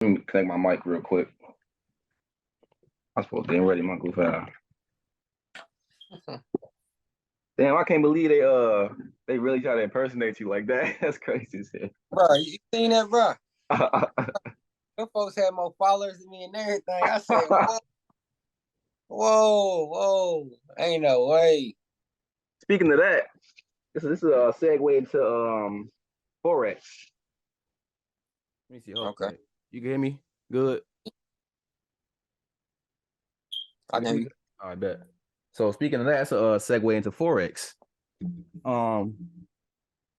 Let me connect my mic real quick. I'm supposed to be ready my goof out. Damn, I can't believe they really try to impersonate you like that. That's crazy as hell. Bro, you seen that, bro? Them folks had more followers than me and everything. I said, whoa, ain't no way. Speaking of that, this is a segue into Forex. Let me see. Okay. You can hear me? Good. I can hear you. All right, bet. So speaking of that, it's a segue into Forex.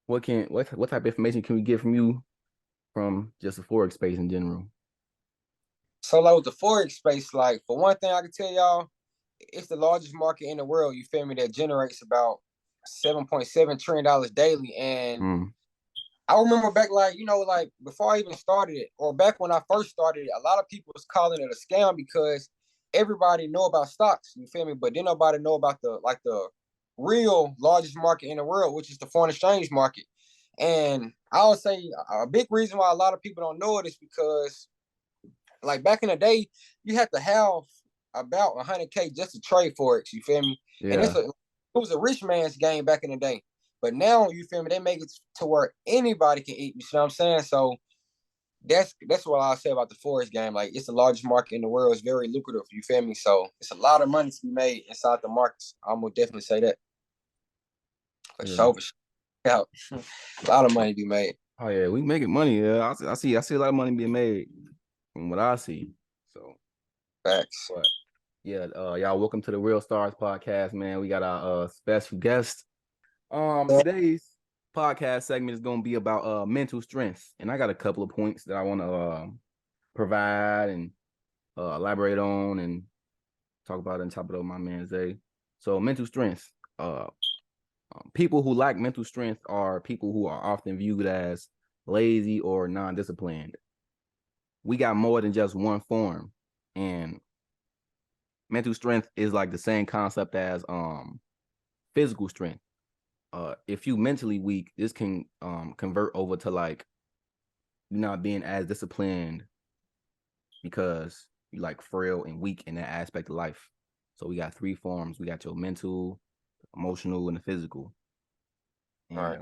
What type of information can we get from you from just the Forex space in general? So like with the Forex space, like for one thing I can tell y'all, it's the largest market in the world, you feel me, that generates about $7.7 trillion daily. And I remember back like before I even started it, or back when I first started it, a lot of people was calling it a scam because everybody know about stocks, you feel me? But then nobody know about the real largest market in the world, which is the foreign exchange market. And I would say a big reason why a lot of people don't know it is because like back in the day, you had to have about 100K just to trade Forex, you feel me? Yeah. And it was a rich man's game back in the day. But now, you feel me, they make it to where anybody can eat, you see what I'm saying? So that's what I'll say about the Forex game. Like, it's the largest market in the world. It's very lucrative, you feel me? So it's a lot of money to be made inside the markets. I'm gonna definitely say that. For sure. Yeah. A lot of money to be made. Oh yeah, we making money. Yeah, I see a lot of money being made from what I see. So facts. But yeah, y'all welcome to the REELSTARZ podcast, man. We got our special guest. Today's podcast segment is gonna be about mental strength, and I got a couple of points that I want to provide and elaborate on and talk about on top of my man Zay. So mental strength. People who lack mental strength are people who are often viewed as lazy or non-disciplined. We got more than just one form, and mental strength is like the same concept as physical strength. If you mentally weak, this can convert over to like you not being as disciplined because you like frail and weak in that aspect of life. So we got three forms. We got your mental, emotional, and the physical. And All right.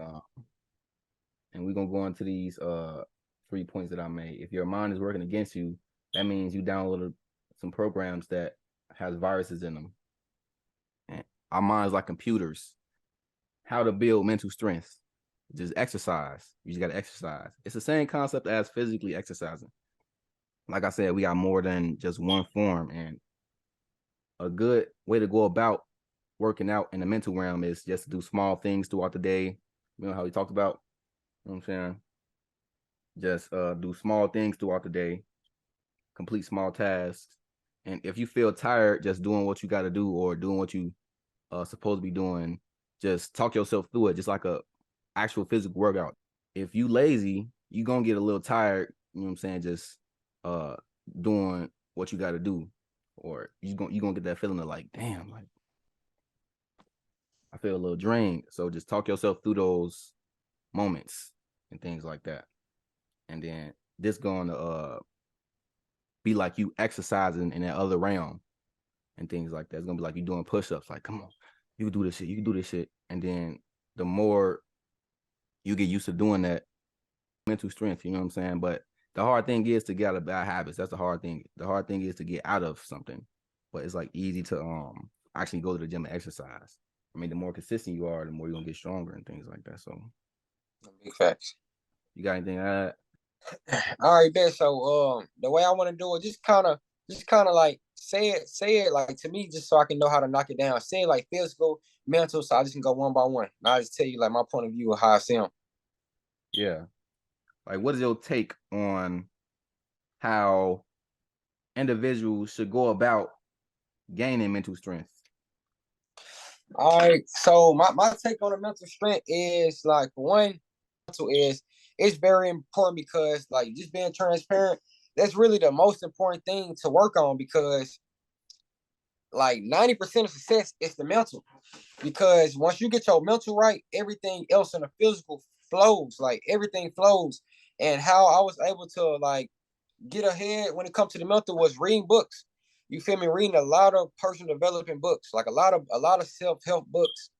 And we're gonna go into these 3 points that I made. If your mind is working against you, that means you downloaded some programs that has viruses in them. And our minds like computers. How to build mental strength? Just exercise. You just gotta exercise. It's the same concept as physically exercising. Like I said, we got more than just one form, and a good way to go about working out in the mental realm is just to do small things throughout the day. You know how we talked about, you know what I'm saying? Just do small things throughout the day, complete small tasks. And if you feel tired just doing what you got to do or doing what you supposed to be doing, just talk yourself through it, just like a actual physical workout. If you lazy, you gonna get a little tired, you know what I'm saying, just doing what you got to do. Or you gonna get that feeling of like, damn, like I feel a little drained. So just talk yourself through those moments and things like that. And then this going to be like you exercising in that other realm and things like that. It's gonna be like you doing push-ups. Like, come on, you can do this shit. You can do this shit. And then the more you get used to doing that, mental strength. You know what I'm saying? But the hard thing is to get out of bad habits. That's the hard thing. The hard thing is to get out of something. But it's like easy to actually go to the gym and exercise. I mean, the more consistent you are, the more you're gonna get stronger and things like that. So, Big facts. You got anything to add? All right, bet. So the way I want to do it, just kind of like say it like to me, just so I can know how to knock it down. Say it like physical, mental, so I just can go one by one. And I just tell you like my point of view of how I see them. Yeah. Like, what is your take on how individuals should go about gaining mental strength? All right. So my take on the mental strength is like one, mental is it's very important because like just being transparent, that's really the most important thing to work on because like 90% of success is the mental. Because once you get your mental right, everything else in the physical flows. Like everything flows. And how I was able to like get ahead when it comes to the mental was reading books. You feel me? Reading a lot of personal development books, like a lot of self-help books.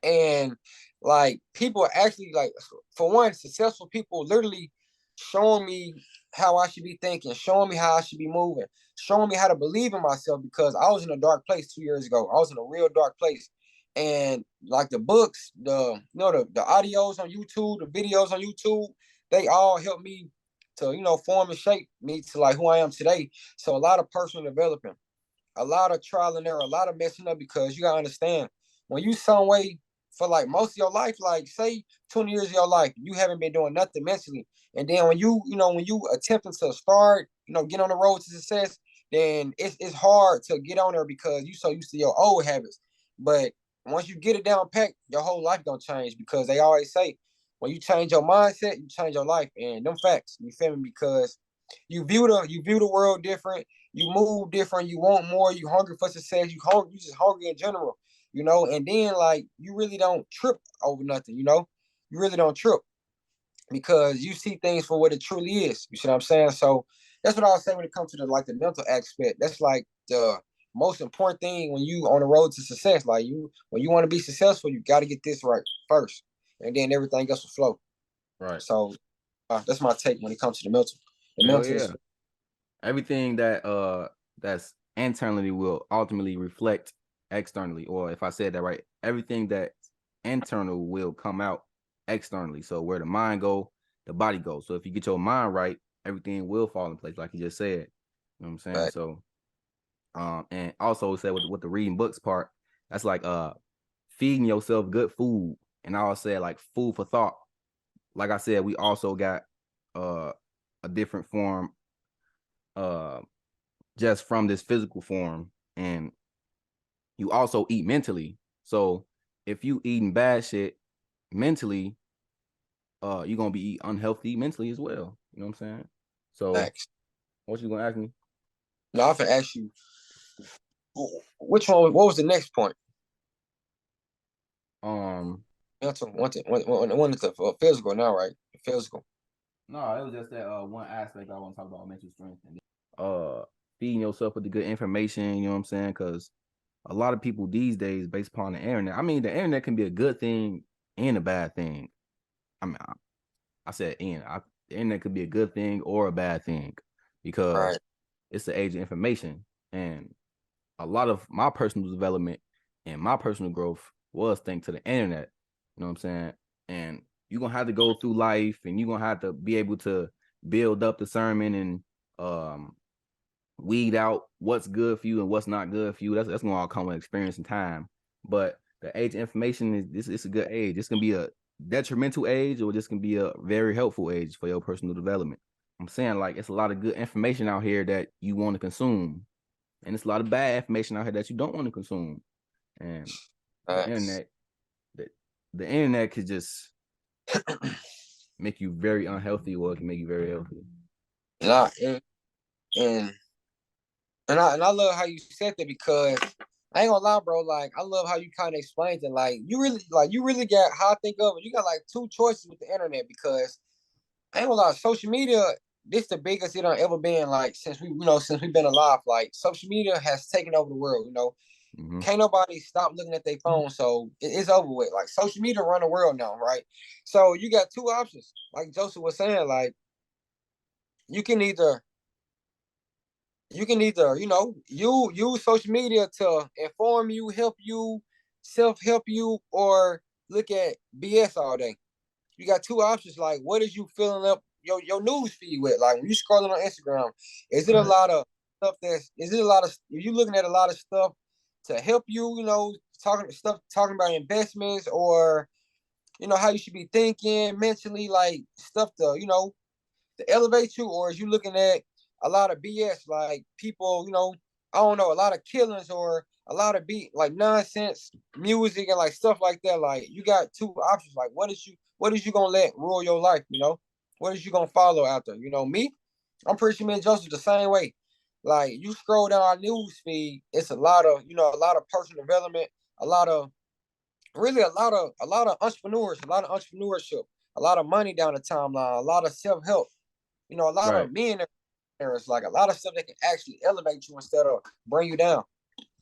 And like people actually, like, for one, successful people literally showing me how I should be thinking, showing me how I should be moving, showing me how to believe in myself, because I was in a dark place 2 years ago. I was in a real dark place. And like the books, the audios on YouTube, the videos on YouTube, they all helped me to, form and shape me to like who I am today. So a lot of personal development, a lot of trial and error, a lot of messing up, because you gotta understand, when you some way for like most of your life, like say 20 years of your life, you haven't been doing nothing mentally. And then when you attempting to start, get on the road to success, then it's hard to get on there because you so used to your old habits. But once you get it down pat, your whole life gonna change, because they always say when you change your mindset, you change your life. And them facts, you feel me? Because you view the world different, you move different, you want more, you hungry for success, you just hungry in general, and then like you really don't trip over nothing, you really don't trip because you see things for what it truly is. You see what I'm saying? So that's what I was saying when it comes to the mental aspect. That's like the most important thing when you on the road to success. Like when you want to be successful, you got to get this right first, and then everything else will flow. Right. So that's my take when it comes to the mental. The Hell mental yeah. is Everything that's internally will ultimately reflect externally, or if I said that right, everything that's internal will come out externally. So where the mind go, the body goes. So if you get your mind right, everything will fall in place, like you just said. You know what I'm saying? right. So and also said with the reading books part, that's like feeding yourself good food. And I always say like food for thought. Like I said, we also got a different form just from this physical form, and you also eat mentally. So if you eating bad shit mentally, you're gonna be unhealthy mentally as well. You know what I'm saying? So Facts. what you gonna ask me? No, I can ask you which one. What was the next point? Um Mental. One is physical now, right? Physical. no, it was just that one aspect I want to talk about, mental strength, and feeding yourself with the good information, you know what I'm saying? Because a lot of people these days, based upon the internet, I mean, the internet can be a good thing and a bad thing. I mean, I said the internet could be a good thing or a bad thing, because Right. it's the age of information. And a lot of my personal development and my personal growth was thanks to the internet. You know what I'm saying? And you're gonna have to go through life, and you're gonna have to be able to build up discernment and weed out what's good for you and what's not good for you. That's gonna all come with experience and time. But the age of information is this. It's a good age. It's gonna be a detrimental age, or this can be a very helpful age for your personal development. I'm saying, like, it's a lot of good information out here that you want to consume, and it's a lot of bad information out here that you don't want to consume. And the Facts. internet, the, the internet could just make you very unhealthy, or it can make you very healthy. And and I love how you said that, because I ain't gonna lie, bro. Like I love how you kind of explained it. Like you really got how I think of it. You got like two choices with the internet, because I ain't gonna lie, social media, this the biggest it done ever been, like since we've been alive. Like social media has taken over the world, Mm-hmm. Can't nobody stop looking at their phone, so it's over with. Like social media run the world now, right? So you got two options. Like Joseph was saying, like you can either you use social media to inform you, help you, self-help you, or look at BS all day. You got two options. Like, what is you filling up your news feed with? Like, when you scrolling on Instagram, is it a Right. lot of stuff is it a lot of, are you looking at a lot of stuff to help you, talking about investments, or, how you should be thinking mentally, like stuff to elevate you, or is you looking at a lot of BS, like people, I don't know, a lot of killings, or a lot of like nonsense music and like stuff like that. Like you got two options. Like what is you gonna let rule your life? What is you gonna follow out there? Me, I'm pretty sure me and Joseph the same way. Like you scroll down our news feed, it's a lot of personal development, a lot of really a lot of entrepreneurs, a lot of entrepreneurship, a lot of money down the timeline, a lot of self help. You know, a lot of men, there's like a lot of stuff that can actually elevate you instead of bring you down.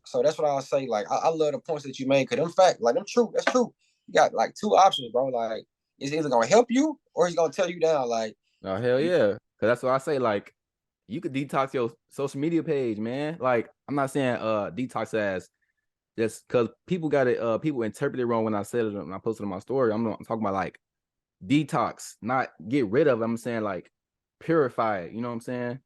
So that's what I'll say. Like, I love the points that you made, because them fact, like, them true. That's true. You got like two options, bro. Like, it's either gonna help you or it's gonna tear you down. Like, oh hell yeah, because that's what I say. Like, you could detox your social media page, man. Like, I'm not saying detox as just because people got it. People interpret it wrong when I said it and I posted on my story. I'm talking about like detox, not get rid of. I'm saying like purify it. You know what I'm saying?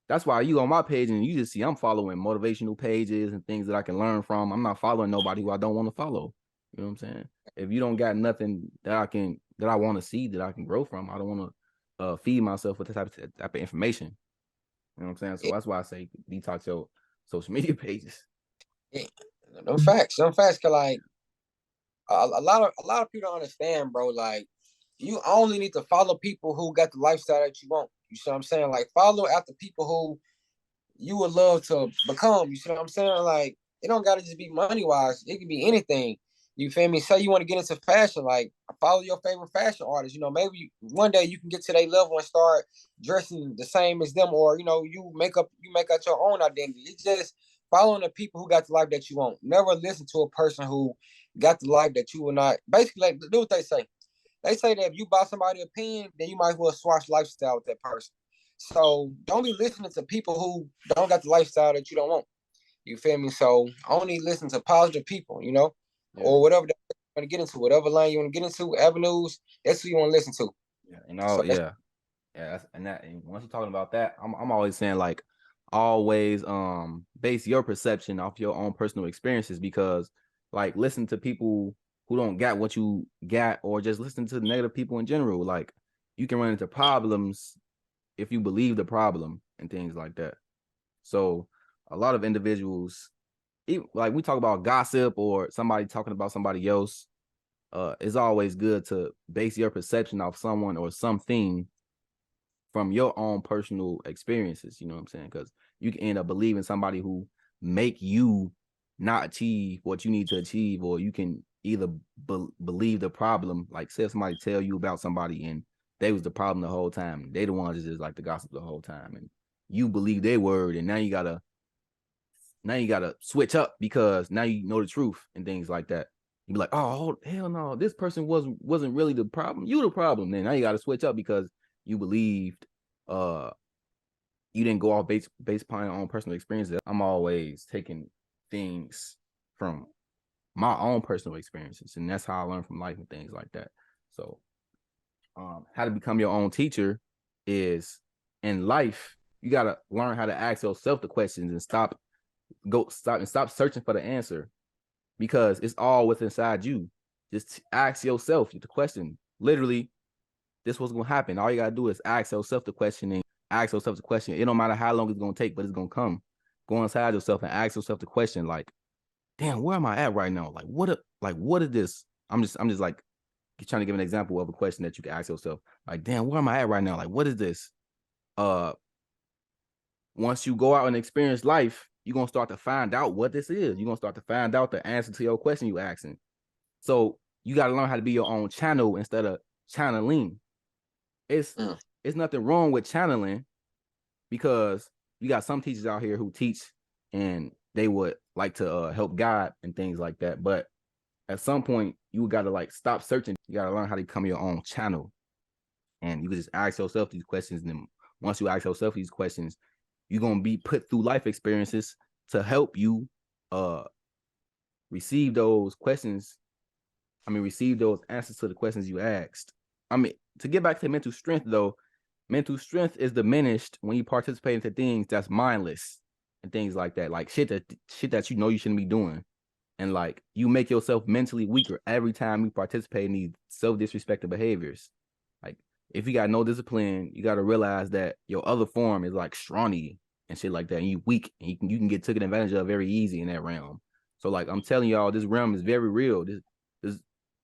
That's why you on my page and you just see I'm following motivational pages and things that I can learn from. I'm not following nobody who I don't want to follow. You know what I'm saying? If you don't got nothing that I want to see, that I can grow from, I don't want to feed myself with this type of information. You know what I'm saying? So that's why I say detox your social media pages. Yeah, them facts. Cause like a lot of people don't understand, bro. Like, you only need to follow people who got the lifestyle that you want. You see what I'm saying? Like, follow after people who you would love to become. You see what I'm saying? Like, it don't gotta just be money wise. It can be anything. You feel me? Say you want to get into fashion, like, follow your favorite fashion artist. You know, maybe one day you can get to their level and start dressing the same as them, or you make out your own identity. It's just following the people who got the life that you want. Never listen to a person who got the life that you will not. Basically, like, do what they say. They say that if you buy somebody's opinion, then you might as well swatch lifestyle with that person. So don't be listening to people who don't got the lifestyle that you don't want. You feel me? So only listen to positive people, or whatever you want to get into, whatever line you want to get into, avenues. That's who you want to listen to. Yeah, and all and once you're talking about that, I'm always saying like always base your perception off your own personal experiences, because like listen to people who don't got what you got, or just listen to negative people in general. Like, you can run into problems if you believe the problem and things like that. So a lot of individuals, like we talk about gossip or somebody talking about somebody else, it's always good to base your perception off someone or something from your own personal experiences. You know what I'm saying? Because you can end up believing somebody who make you not achieve what you need to achieve, or you can either believe the problem. Like, say somebody tell you about somebody and they was the problem the whole time. They the ones that just like the gossip the whole time, and you believe their word, and now you gotta switch up because now you know the truth and things like that. You be like, oh hell no, this person wasn't really the problem. You the problem. Then now you gotta switch up because you believed you didn't go off based upon your own personal experiences. I'm always taking things from my own personal experiences, and that's how I learn from life and things like that. So how to become your own teacher is, in life, you gotta learn how to ask yourself the questions and stop searching for the answer, because it's all within inside you. Just ask yourself the question. Literally, this what's gonna happen. All you gotta do is ask yourself the question, and ask yourself the question. It don't matter how long it's gonna take, but it's gonna come. Go inside yourself and ask yourself the question, like, damn, where am I at right now? Like, what is this? I'm just like trying to give an example of a question that you can ask yourself. Like, damn, where am I at right now? Like, what is this? Once you go out and experience life, you're gonna start to find out what this is. You're gonna start to find out the answer to your question you asking. So you gotta learn how to be your own channel instead of channeling. It's nothing wrong with channeling, because you got some teachers out here who teach and they would like to help guide and things like that. But at some point, you got to like stop searching. You got to learn how to become your own channel. And you can just ask yourself these questions. And then once you ask yourself these questions, you're going to be put through life experiences to help you receive those questions. Receive those answers to the questions you asked. To get back to mental strength, though, mental strength is diminished when you participate into things that's mindless and things like that, like shit that you know you shouldn't be doing, and like you make yourself mentally weaker every time you participate in these self-disrespectful behaviors. Like, if you got no discipline, you got to realize that your other form is like scrawny and shit like that, and you weak, and you can get taken advantage of very easy in that realm. So like, I'm telling y'all, this realm is very real. This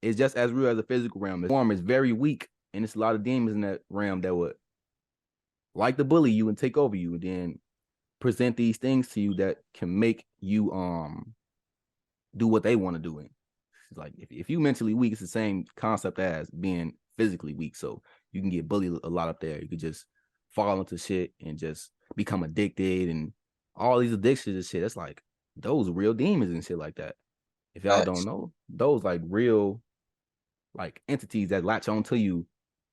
is just as real as the physical realm. The form is very weak, and it's a lot of demons in that realm that would like to bully you and take over you, and then present these things to you that can make you do what they want to do. It's like, if you mentally weak, it's the same concept as being physically weak. So you can get bullied a lot up there. You could just fall into shit and just become addicted and all these addictions and shit. That's like those real demons and shit like that. If y'all don't know, those like real like entities that latch on to you,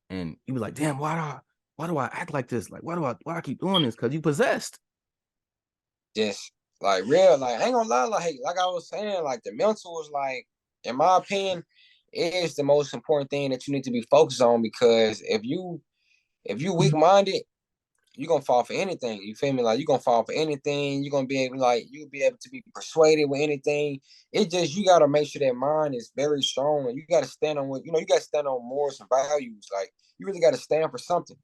and you be like, damn, why do I act like this? Like, why do I keep doing this? Because you possessed. Just like real, like I ain't gonna lie, like I was saying, like the mental is like, in my opinion, it is the most important thing that you need to be focused on, because if you weak minded, you're gonna fall for anything. You feel me? Like you're gonna fall for anything. You're gonna be able, like, you'll be able to be persuaded with anything. It's just you gotta make sure that mind is very strong, and you gotta stand on what, you gotta stand on morals and values. Like you really gotta stand for something.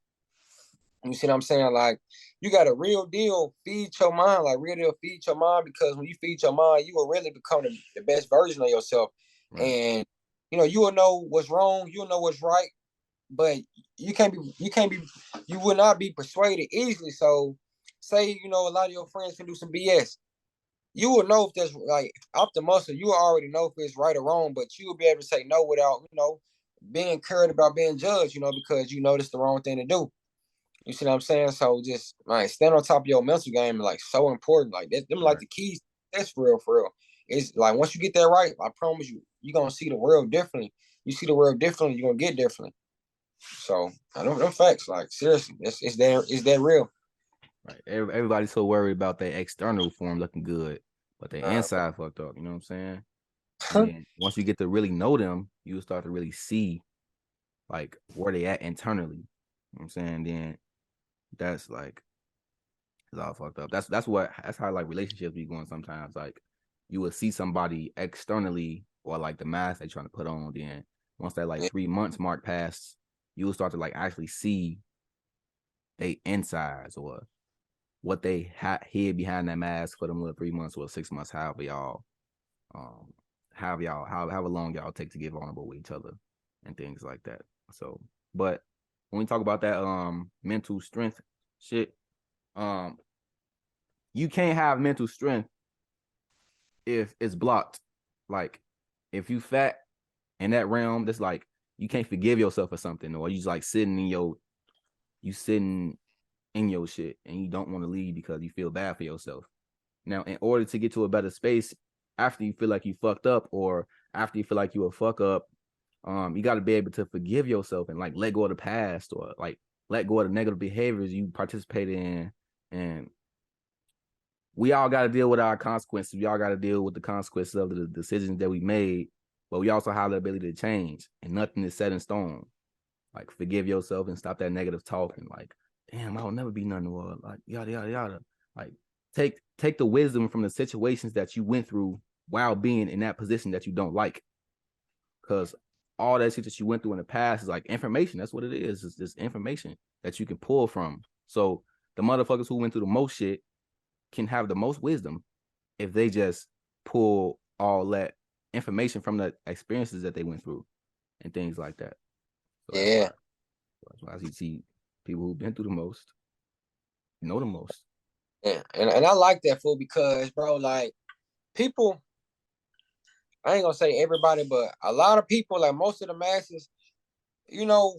You see what I'm saying? Like you got to real deal feed your mind, like real deal feed your mind, because when you feed your mind, you will really become the best version of yourself. Right. And you will know what's wrong, you'll know what's right, but you will not be persuaded easily. So say, a lot of your friends can do some BS. You will know if there's like off the muscle, you will already know if it's right or wrong, but you will be able to say no without, being cared about being judged, because you know it's the wrong thing to do. You see what I'm saying? So just like stand on top of your mental game, like so important. Like them, right. Like the keys. That's for real. It's like once you get that right, I promise you, you're gonna see the world differently. You see the world differently, you're gonna get differently. So I don't know facts. Like seriously, it's that real. Right. Everybody's so worried about their external form looking good, but their inside fucked up. You know what I'm saying? And then once you get to really know them, you'll start to really see like where they at internally. You know what I'm saying? Then that's like it's all fucked up. That's how like relationships be going sometimes. Like you will see somebody externally or like the mask they trying to put on. Then once that like 3 months mark passes, you will start to like actually see they insides or what they hid behind that mask for them little 3 months or 6 months, however long y'all take to get vulnerable with each other and things like that. So, but when we talk about that mental strength shit, you can't have mental strength if it's blocked. Like if you fat in that realm, that's like you can't forgive yourself for something, or you just like sitting in your shit and you don't want to leave because you feel bad for yourself. Now, in order to get to a better space after you feel like you fucked up or after you feel like you a fuck up, you got to be able to forgive yourself and like let go of the past or like let go of the negative behaviors you participated in. And we all got to deal with our consequences. We all got to deal with the consequences of the decisions that we made, but we also have the ability to change, and nothing is set in stone. Like forgive yourself and stop that negative talking. Like, damn, I'll never be nothing more. Like yada yada yada. Like take the wisdom from the situations that you went through while being in that position that you don't like. Because all that shit that you went through in the past is like information. That's what it is. It's just information that you can pull from. So the motherfuckers who went through the most shit can have the most wisdom if they just pull all that information from the experiences that they went through and things like that. So that's why you see people who've been through the most know the most. Yeah, and I like that, fool, because bro, like people, I ain't gonna say everybody, but a lot of people, like most of the masses,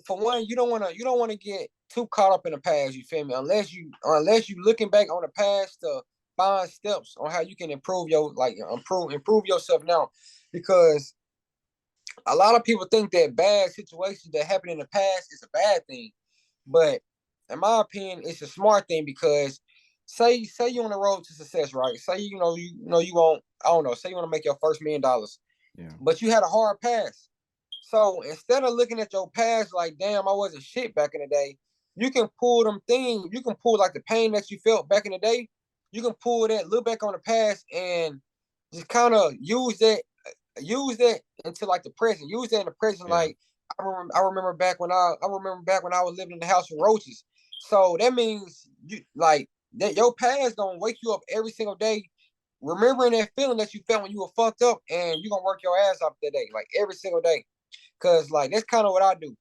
for one, you don't wanna get too caught up in the past, you feel me? Unless you looking back on the past to find steps on how you can improve yourself now. Because a lot of people think that bad situations that happened in the past is a bad thing. But in my opinion, it's a smart thing, because say you're on the road to success, right? Say you want, I don't know, say you want to make your first $1 million. Yeah. But you had a hard past. So instead of looking at your past like, damn, I wasn't shit back in the day, you can pull them things, you can pull like the pain that you felt back in the day, you can pull that, look back on the past and just kind of use that into like the present. Use that in the present. Yeah. Like I remember back when I was living in the house with roaches. So that means you like that your past gonna wake you up every single day, remembering that feeling that you felt when you were fucked up, and you're gonna work your ass off that day, like every single day. Cause like that's kind of what I do.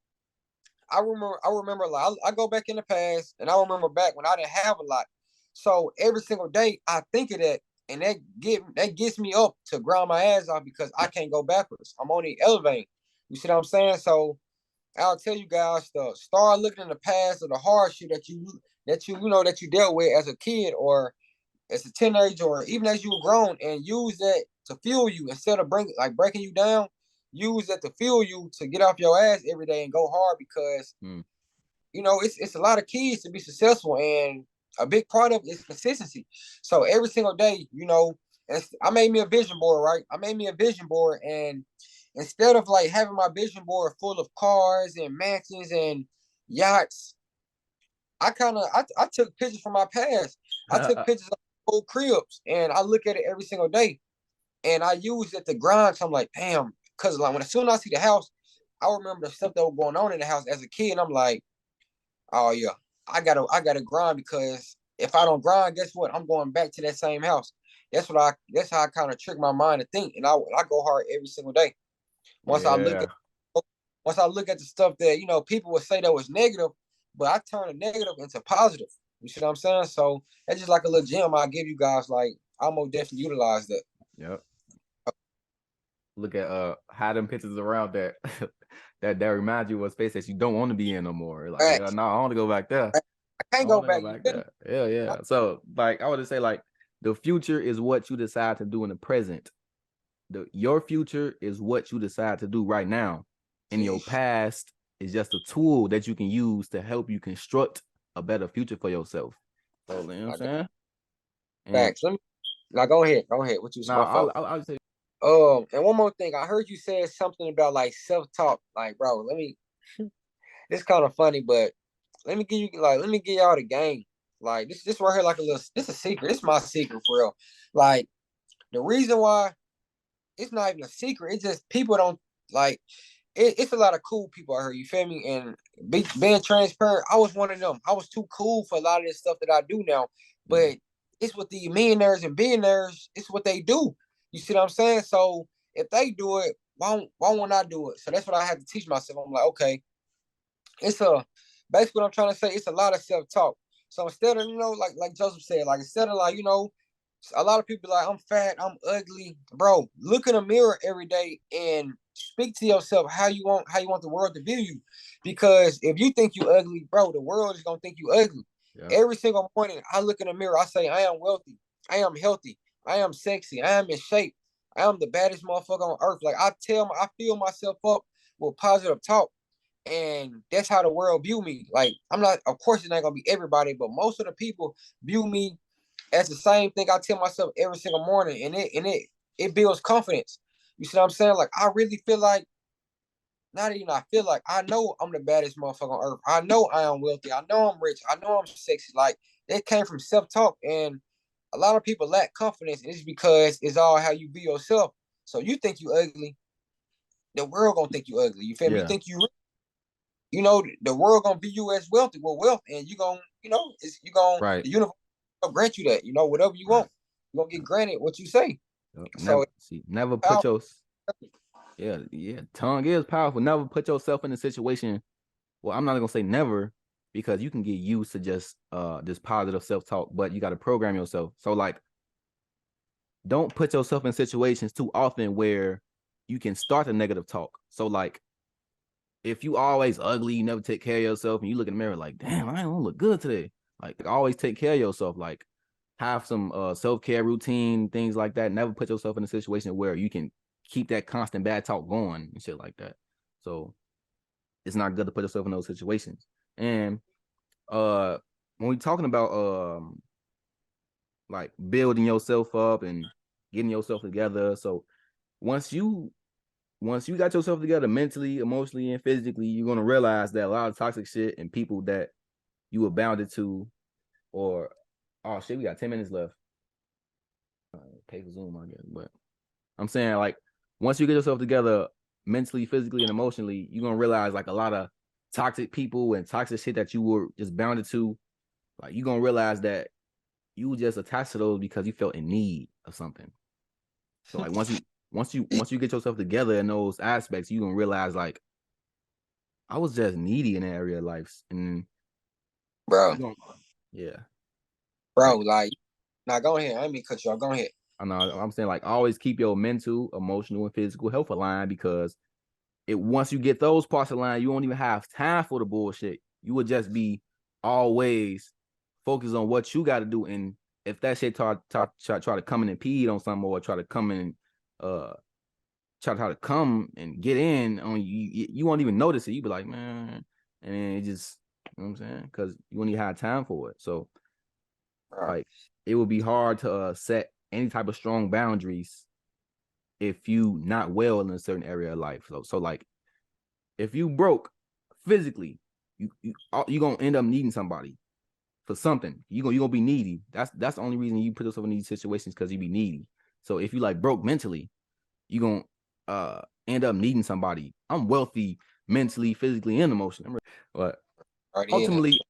I remember like I go back in the past and I remember back when I didn't have a lot. So every single day I think of that, and that gets me up to grind my ass off, because I can't go backwards. I'm only elevating. You see what I'm saying? So I'll tell you guys to start looking in the past of the hardship that you dealt with as a kid or as a teenager or even as you were grown, and use that to fuel you instead of breaking you down. Use that to fuel you to get off your ass every day and go hard because it's a lot of keys to be successful, and a big part of it is consistency. So every single day, I made me a vision board, right? I made me a vision board, and instead of like having my vision board full of cars and mansions and yachts, I took pictures from my past. I took pictures of old cribs, and I look at it every single day, and I use it to grind. So I'm like, damn, because like as soon as I see the house, I remember the stuff that was going on in the house as a kid, and I'm like, oh yeah, I gotta grind, because if I don't grind, guess what? I'm going back to that same house. That's how I kind of trick my mind to think, and I go hard every single day. Once I look at the stuff that people would say that was negative, but I turn the negative into positive. You see what I'm saying? So that's just like a little gem I give you guys. Like I most definitely utilize that. Yep. Look at how them pictures around that that remind you of a space that you don't want to be in no more. Like, right. No, I want to go back there. I can't go back there. Yeah. So like I would just say, like, the future is what you decide to do in the present. Your future is what you decide to do right now. And your past is just a tool that you can use to help you construct a better future for yourself. So, you know what I'm saying? Thanks. Now go ahead. What you say? I'll say. And one more thing. I heard you said something about like self-talk. Like, bro, it's kind of funny, but let me give y'all the game. Like this right here, like this a secret. This is my secret for real. Like the reason why it's not even a secret, it's just people don't like it's a lot of cool people out here, you feel me? And being transparent, I was one of them. I was too cool for a lot of this stuff that I do now. But it's what the millionaires and billionaires, it's what they do. You see what I'm saying? So if they do it, why won't I do it? So that's what I had to teach myself. I'm like, okay, basically what I'm trying to say, it's a lot of self-talk. So instead of, like Joseph said, like instead of like, a lot of people like, I'm fat, I'm ugly. Bro, look in the mirror every day and speak to yourself how you want the world to view you. Because if you think you ugly, bro, the world is gonna think you ugly. Yeah. Every single morning I look in the mirror, I say, I am wealthy, I am healthy, I am sexy, I am in shape, I am the baddest motherfucker on earth. Like I fill myself up with positive talk. And that's how the world view me. Like I'm not, of course it's not gonna be everybody, but most of the people view me as the same thing I tell myself every single morning, and it builds confidence. You see what I'm saying? Like I really feel like, not even I feel like, I know I'm the baddest motherfucker on earth. I know I am wealthy. I know I'm rich. I know I'm sexy. Like it came from self-talk, and a lot of people lack confidence, and it's because it's all how you be yourself. So you think you ugly, the world gonna think you ugly. You feel me? You think you rich, the world gonna view you as wealthy with wealth, and you gonna, right. The universe will grant you that, whatever you want, you're gonna get granted what you say. Never put your tongue is powerful. Never put yourself in a situation. Well, I'm not gonna say never, because you can get used to just this positive self-talk, but you got to program yourself. So like, don't put yourself in situations too often where you can start a negative talk. So like, if you always ugly, you never take care of yourself, and you look in the mirror like, damn, I don't look good today. Like always take care of yourself. Like have some self-care routine, things like that. Never put yourself in a situation where you can keep that constant bad talk going and shit like that. So it's not good to put yourself in those situations. And when we're talking about like building yourself up and getting yourself together, so once you got yourself together mentally, emotionally, and physically, you're gonna realize that a lot of toxic shit and people that you were bounded to, or oh shit, we got 10 minutes left. Pay for Zoom, I guess. But I'm saying, like, once you get yourself together mentally, physically, and emotionally, you're gonna realize like a lot of toxic people and toxic shit that you were just bounded to, like you're gonna realize that you were just attached to those because you felt in need of something. So like once you get yourself together in those aspects, you're gonna realize like I was just needy in that area of life. And bro, bro, like now go ahead. I ain't mean cut you off. Go ahead. I know. I'm saying like always keep your mental, emotional, and physical health aligned, because once you get those parts aligned, you won't even have time for the bullshit. You would just be always focused on what you got to do. And if that shit try to come in and impede on something, or try to come in and try to come and get in on you, you won't even notice it. You be like, man, and then it just, you know what I'm saying? Because you won't even have time for it. So like it would be hard to set any type of strong boundaries if you not well in a certain area of life. So like if you broke physically, you gonna end up needing somebody for something. You gonna be needy. That's the only reason you put yourself in these situations, because you be needy. So if you like broke mentally, you gonna end up needing somebody. I'm wealthy mentally, physically, and emotionally. But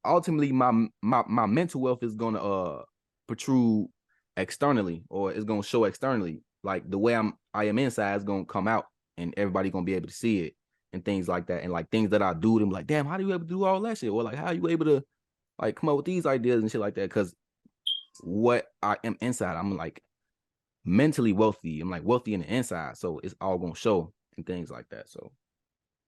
ultimately my mental wealth is gonna protrude externally, or it's gonna show externally. Like the way I am inside is gonna come out, and everybody gonna be able to see it and things like that. And like things that I do, them like, damn, how do you able to do all that shit? Or like, how are you able to like come up with these ideas and shit like that? Because what I am inside, I'm like mentally wealthy. I'm like wealthy in the inside, so it's all gonna show and things like that. So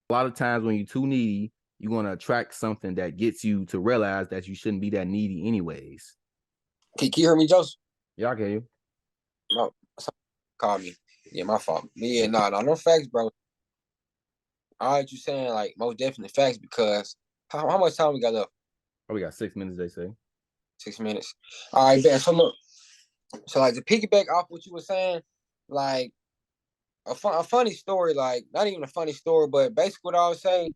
a lot of times when you're too needy, you're gonna attract something that gets you to realize that you shouldn't be that needy anyways. Can you hear me, Joseph? Yeah, I can hear you. No, call me. Yeah, my fault. Yeah, no facts, bro. All right, you saying like most definitely facts, because how much time we got left? Oh, we got 6 minutes, they say. 6 minutes. All right, Ben. So look, so like to piggyback off what you were saying, like a funny story, like not even a funny story, but basically what I was saying,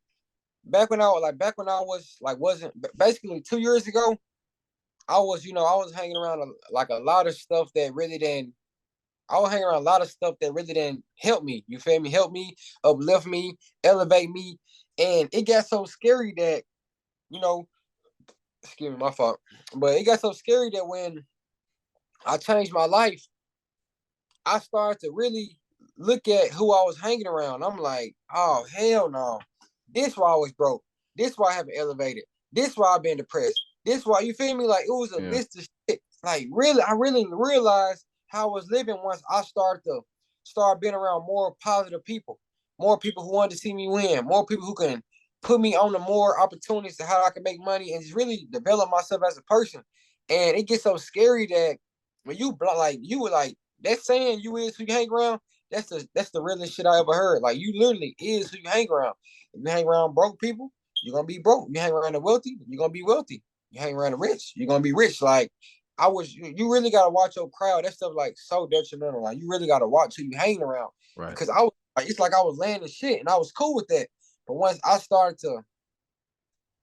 back when I was like wasn't basically 2 years ago, I was hanging around a lot of stuff that really didn't. I was hanging around a lot of stuff that really didn't help me. You feel me? Help me, uplift me, elevate me, and it got so scary that you know, excuse me, my fault. But it got so scary that when I changed my life, I started to really look at who I was hanging around. I'm like, oh hell no, this why I was broke. This why I haven't elevated. This why I've been depressed. This why, you feel me? Like it was a list of shit. Like really, I really realized how I was living once I started to start being around more positive people, more people who wanted to see me win, more people who can put me on the more opportunities to how I can make money and just really develop myself as a person. And it gets so scary that when you were like that saying, you is who you hang around, that's the realest shit I ever heard. Like you literally is who you hang around. If you hang around broke people, you're gonna be broke. You hang around the wealthy, you're gonna be wealthy. You hang around the rich, you're gonna be rich. Like you really gotta watch your crowd. That stuff like so detrimental. Like you really gotta watch who you hang around. Right. Because I was like, it's like I was laying the shit and I was cool with that. But once I started to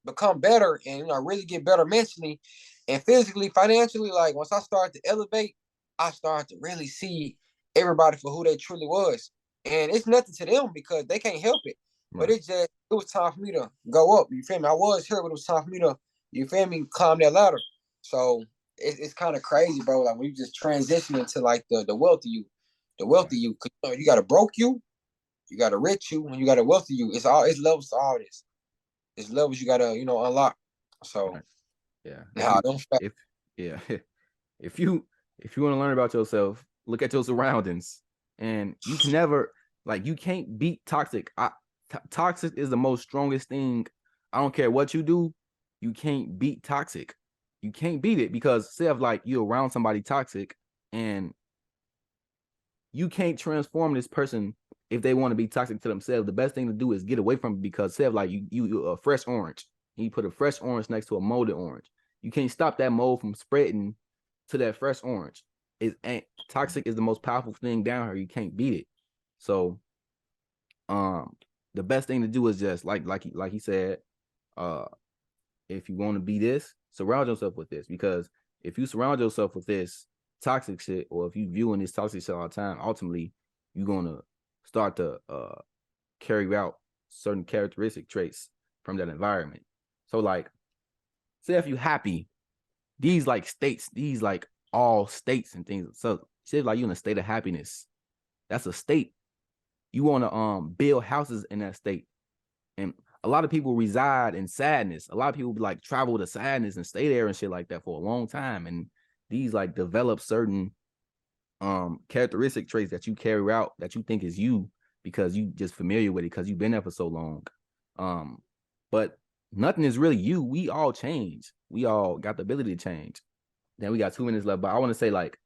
become better and really get better mentally and physically, financially, like once I started to elevate, I started to really see everybody for who they truly was. And it's nothing to them because they can't help it. Right. But it was time for me to go up. You feel me? I was here, but it was time for me to, you feel me, climb that ladder. So it's kind of crazy, bro. Like we just transitioning to like the wealthy you. The wealthy you. Cause, you got a broke you got a rich you, and you got a wealthy you. It's levels to all this. It's levels you gotta, unlock. So yeah. If you want to learn about yourself, look at your surroundings. And you can never, like, you can't beat toxic. Toxic is the most strongest thing. I don't care what you do, you can't beat toxic. You can't beat it, because say if like you're around somebody toxic and you can't transform this person if they want to be toxic to themselves. The best thing to do is get away from it, because say if like you a fresh orange, and you put a fresh orange next to a molded orange, you can't stop that mold from spreading to that fresh orange. Toxic is the most powerful thing down here. You can't beat it. So the best thing to do is just like he said, if you want to be this, surround yourself with this. Because if you surround yourself with this toxic shit, or if you viewing this toxic shit all the time, ultimately you're gonna start to carry out certain characteristic traits from that environment. So like, say if you happy, these like states, these like all states and things. So say like you in a state of happiness, that's a state. You want to build houses in that state. And a lot of people reside in sadness. A lot of people like travel to sadness and stay there and shit like that for a long time. And these like develop certain characteristic traits that you carry out that you think is you, because you just familiar with it because you've been there for so long. But nothing is really you. We all change. We all got the ability to change. Then we got 2 minutes left, but I want to say like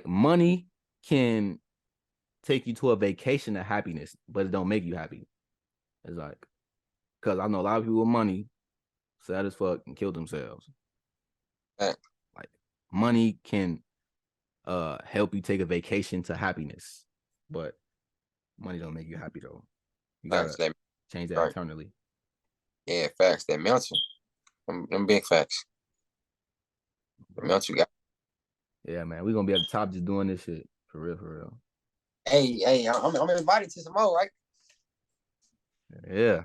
money can take you to a vacation of happiness, but it don't make you happy. It's like, because I know a lot of people with money, sad as fuck, and killed themselves. Like money can help you take a vacation to happiness, but money don't make you happy though. You gotta change that internally. Yeah, facts. That mental, them big facts. The mental guy. Yeah, man, we're gonna be at the top just doing this shit for real, for real. Hey, I'm invited to some more, right? Yeah.